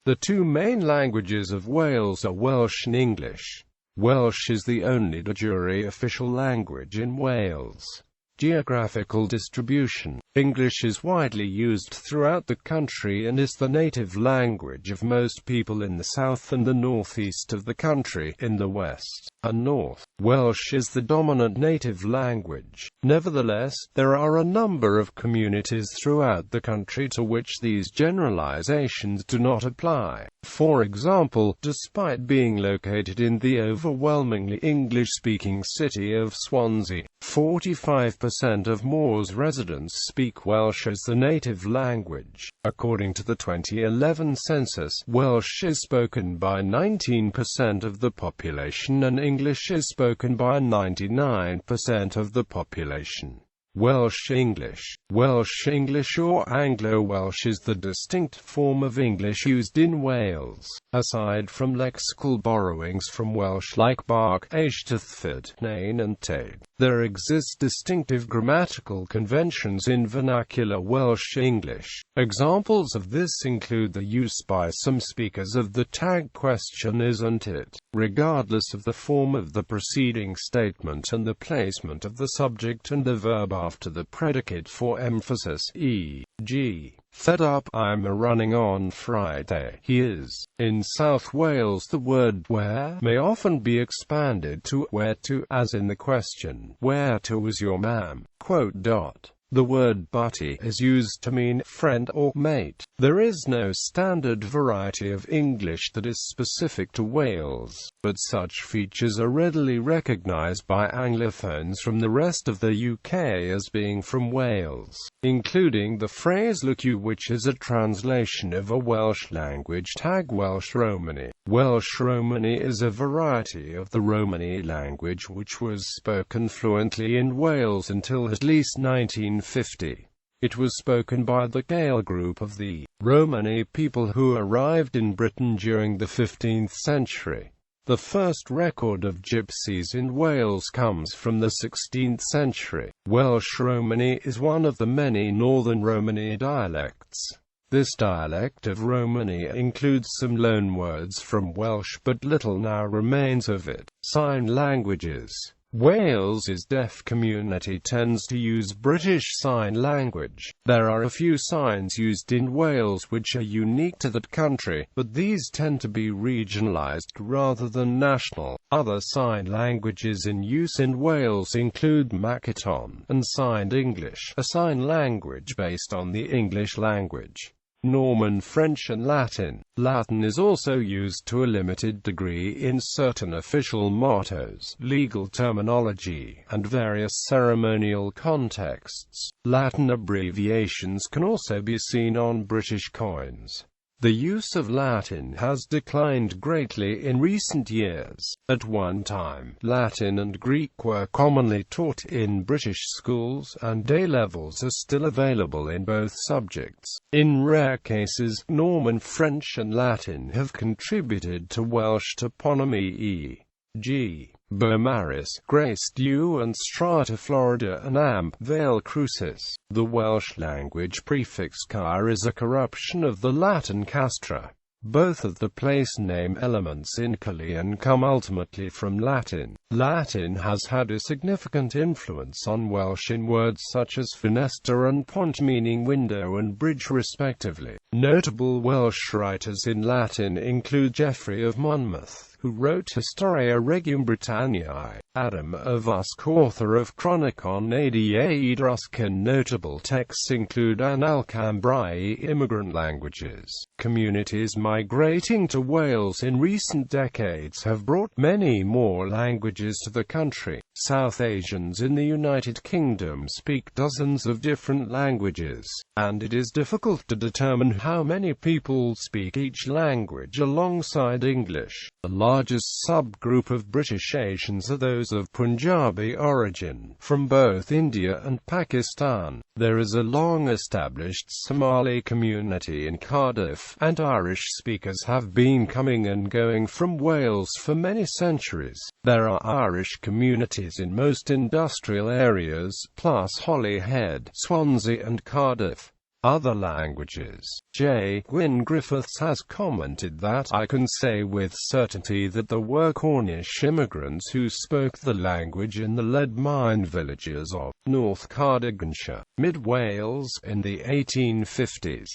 The two main languages of Wales are Welsh and English. Welsh is the only de jure official language in Wales. Geographical distribution. English is widely used throughout the country and is the native language of most people in the south and the northeast of the country. In the west and north, Welsh is the dominant native language. Nevertheless, there are a number of communities throughout the country to which these generalizations do not apply. For example, despite being located in the overwhelmingly English-speaking city of Swansea, 45% of Moore's residents speak Welsh as the native language. According to the 2011 census, Welsh is spoken by 19% of the population and English is spoken by 99% of the population. Welsh English. Welsh English or Anglo-Welsh is the distinct form of English used in Wales. Aside from lexical borrowings from Welsh like bark, Eisteddfod, Nain and Tade, there exist distinctive grammatical conventions in vernacular Welsh English. Examples of this include the use by some speakers of the tag question "isn't it?" regardless of the form of the preceding statement and the placement of the subject and the verb after the predicate for emphasis, e.g., fed up, I'm a-running on Friday, he is. In South Wales the word where may often be expanded to where to, as in the question, where to was your ma'am? The word butty is used to mean friend or mate. There is no standard variety of English that is specific to Wales, but such features are readily recognised by Anglophones from the rest of the UK as being from Wales, including the phrase "look you," which is a translation of a Welsh language tag Welsh Romani. Welsh Romani is a variety of the Romani language which was spoken fluently in Wales until at least 1950. It was spoken by the Gael group of the Romani people who arrived in Britain during the 15th century. The first record of gypsies in Wales comes from the 16th century. Welsh Romani is one of the many Northern Romani dialects. This dialect of Romani includes some loanwords from Welsh, but little now remains of it. Sign languages. Wales's deaf community tends to use British Sign Language. There are a few signs used in Wales which are unique to that country, but these tend to be regionalised rather than national. Other sign languages in use in Wales include Makaton and Signed English, a sign language based on the English language. Norman French and Latin. Latin is also used to a limited degree in certain official mottos, legal terminology, and various ceremonial contexts. Latin abbreviations can also be seen on British coins. The use of Latin has declined greatly in recent years. At one time, Latin and Greek were commonly taught in British schools, and A-levels are still available in both subjects. In rare cases, Norman French and Latin have contributed to Welsh toponymy, e.g. Beaumaris, Grace Dew and Strata Florida and Amp, Vale Crucis. The Welsh language prefix car is a corruption of the Latin castra. Both of the place name elements in Caerleon come ultimately from Latin. Latin has had a significant influence on Welsh in words such as fenestra and pont, meaning window and bridge respectively. Notable Welsh writers in Latin include Geoffrey of Monmouth, who wrote Historia Regum Britanniae, Adam of Usk, author of Chronicon Ada Etruscan. Notable texts include Annal Cambriae. Immigrant languages. Communities migrating to Wales in recent decades have brought many more languages to the country. South Asians in the United Kingdom speak dozens of different languages, and it is difficult to determine how many people speak each language alongside English. The largest subgroup of British Asians are those of Punjabi origin, from both India and Pakistan. There is a long-established Somali community in Cardiff, and Irish speakers have been coming and going from Wales for many centuries. There are Irish communities in most industrial areas, plus Holyhead, Swansea and Cardiff. other languages. J. Gwyn Griffiths has commented that, "I can say with certainty that there were Cornish immigrants who spoke the language in the lead mine villages of North Cardiganshire, Mid Wales, in the 1850s.